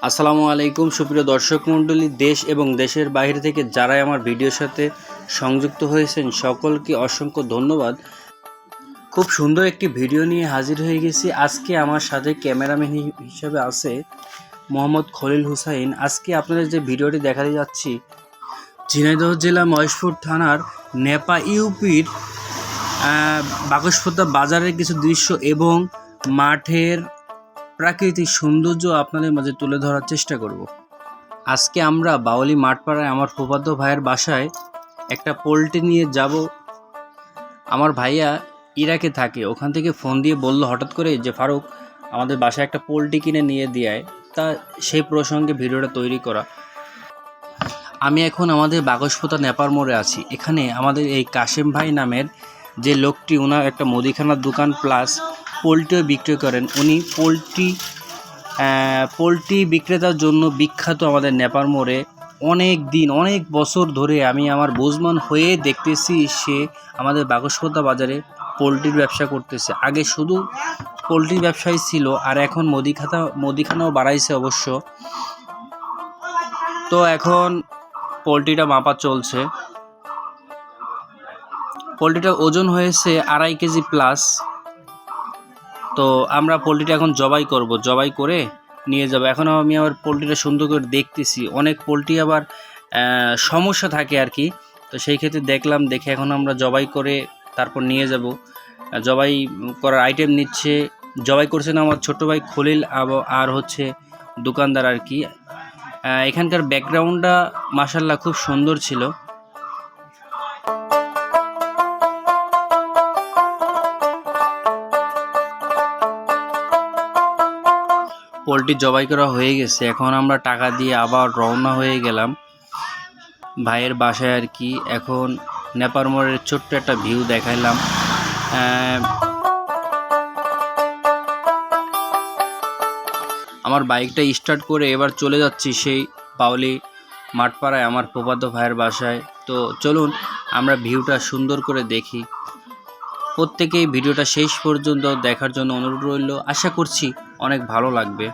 আসসালামু আলাইকুম সুপ্রিয় দর্শক মণ্ডলী, দেশ এবং দেশের বাইরে থেকে যারাই আমার ভিডিওর সাথে সংযুক্ত হয়েছেন সকলকে অসংখ্য ধন্যবাদ। খুব সুন্দর একটি ভিডিও নিয়ে হাজির হয়ে গেছি। আজকে আমার সাথে ক্যামেরাম্যান হিসেবে আছে মোহাম্মদ খলিল হুসাইন। আজকে আপনাদের যে ভিডিওটি দেখাতে যাচ্ছি ঝিনাইদহ জেলা মহেশপুর থানার নেপা ইউপির বাকসপোতা বাজারের কিছু দৃশ্য এবং মাঠের প্রাকৃতিক সৌন্দর্য আপনাদের মাঝে তুলে ধরার চেষ্টা করব। আজকে আমরা বাউলি মাঠপাড়ায় আমার ফুফাতো ভাইয়ের বাসায় একটা পোল্ট্রি নিয়ে যাব। আমার ভাইয়া ইরাকে থাকে, ওখান থেকে ফোন দিয়ে বলল হঠাৎ করে যে ফারুক আমাদের বাসায় একটা পোল্ট্রি কিনে নিয়ে দেয়, তা সেই প্রসঙ্গে ভিডিওটা তৈরি করা। আমি এখন আমাদের বাকসপোতা নেপার মোড়ে আছি। এখানে আমাদের এই কাশেম ভাই নামের যে লোকটি, ওনার একটা মুদিখানার দোকান প্লাস পোলট্রিও বিক্রয় করেন। উনি পোলট্রি বিক্রেতার জন্য বিখ্যাত। আমাদের নেপার মোড়ে অনেক বছর ধরে আমি আমার বোঝমান হয়ে দেখতেছি সে আমাদের বাকসপোতা বাজারে পোলট্রির ব্যবসা করতেছে। আগে শুধু পোলট্রির ব্যবসায়ী ছিল, আর এখন মুদিখানাও বাড়াইছে অবশ্য। তো এখন পোলট্রিটা মাপা চলছে। পোলট্রিটার ওজন হয়েছে 2.5 কেজি প্লাস। তো আমরা পোলট্রিটা এখন জবাই করে নিয়ে যাব। এখন আমি আবার পোলট্রিটা সুন্দর করে দেখতেছি। অনেক পোলট্রি আবার সমস্যা থাকে আর কি, তো সেই ক্ষেত্রে দেখে এখন আমরা জবাই করে তারপর নিয়ে যাব। জবাই করার আইটেম নিচ্ছে, জবাই করছেন আমার ছোট ভাই খলিল আর হচ্ছে দোকানদার আর কি। এখানকার ব্যাকগ্রাউন্ডটা মাশাআল্লাহ খুব সুন্দর ছিল। পোলট্রি জবাই করা হয়ে গেছে। এখন আমরা টাকা দিয়ে আবার রওনা হয়ে গেলাম ভাইয়ের বাসায় আর কি। এখন নেপার মোড়ের ছোট্ট একটা ভিউ দেখাইলাম। আমার বাইকটা স্টার্ট করে এবার চলে যাচ্ছি সেই বাউলি মাঠপাড়ায় আমার ফুফাতো ভাইয়ের বাসায়। তো চলুন আমরা ভিউটা সুন্দর করে দেখি। প্রত্যেকেই ভিডিওটা শেষ পর্যন্ত দেখার জন্য অনুরোধ রইল। আশা করছি অনেক ভালো লাগবে।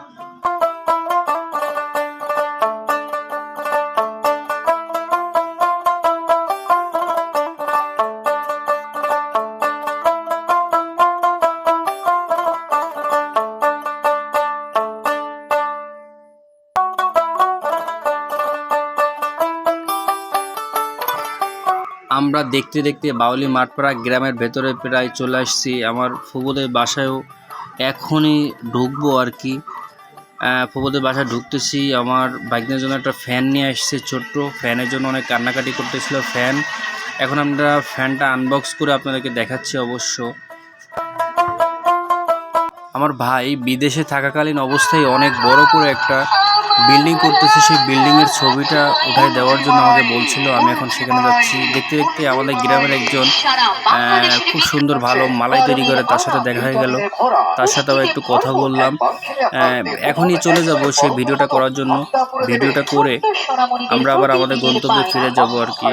আমরা দেখতে বাউলি মাঠপাড়া গ্রামের ভেতরে প্রায় চলে আসছি। আমার ফুফুদের বাসায়ও এখনই ঢুকবো আর কি। ফুফুদের বাসায় ঢুকতেছি। আমার বাইকের জন্য একটা ফ্যান নিয়ে আসছে, ছোট্ট ফ্যানের জন্য অনেক কান্নাকাটি করতেছিল ফ্যান। এখন আমরা ফ্যানটা আনবক্স করে আপনাদেরকে দেখাচ্ছি। অবশ্য আমার ভাই বিদেশে থাকাকালীন অবস্থায় অনেক বড় করে একটা বিল্ডিং করতেছে, সেই বিল্ডিংয়ের ছবিটা উঠায় দেওয়ার জন্য আমাকে বলছিল। আমি এখন সেখানে যাচ্ছি। দেখতে আমাদের গ্রামের একজন খুব সুন্দর ভালো মালাই তৈরি করে, তার সাথে দেখা হয়ে গেল। তার সাথেও একটু কথা বললাম। এখনই চলে যাব সেই ভিডিওটা করার জন্য। ভিডিওটা করে আমরা আবার আমাদের গন্তব্যে ফিরে যাব আর কি।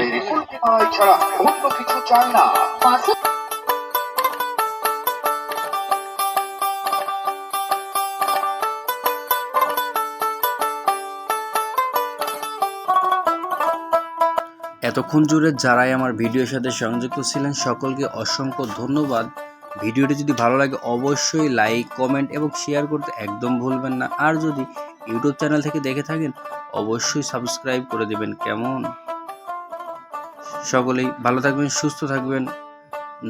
এতক্ষণ জুড়ে যারাই আমার ভিডিওর সাথে সংযুক্ত ছিলেন সকলকে অসংখ্য ধন্যবাদ। ভিডিওটি যদি ভালো লাগে অবশ্যই লাইক, কমেন্ট এবং শেয়ার করতে একদম ভুলবেন না। আর যদি ইউটিউব চ্যানেল থেকে দেখে থাকেন অবশ্যই সাবস্ক্রাইব করে দেবেন। কেমন? সকলেই ভালো থাকবেন, সুস্থ থাকবেন।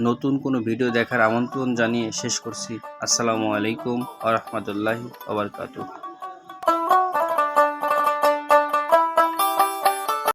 নতুন কোনো ভিডিও দেখার আমন্ত্রণ জানিয়ে শেষ করছি। আসসালামু আলাইকুম ওয়া রাহমাতুল্লাহি ওয়া বারাকাতুহু।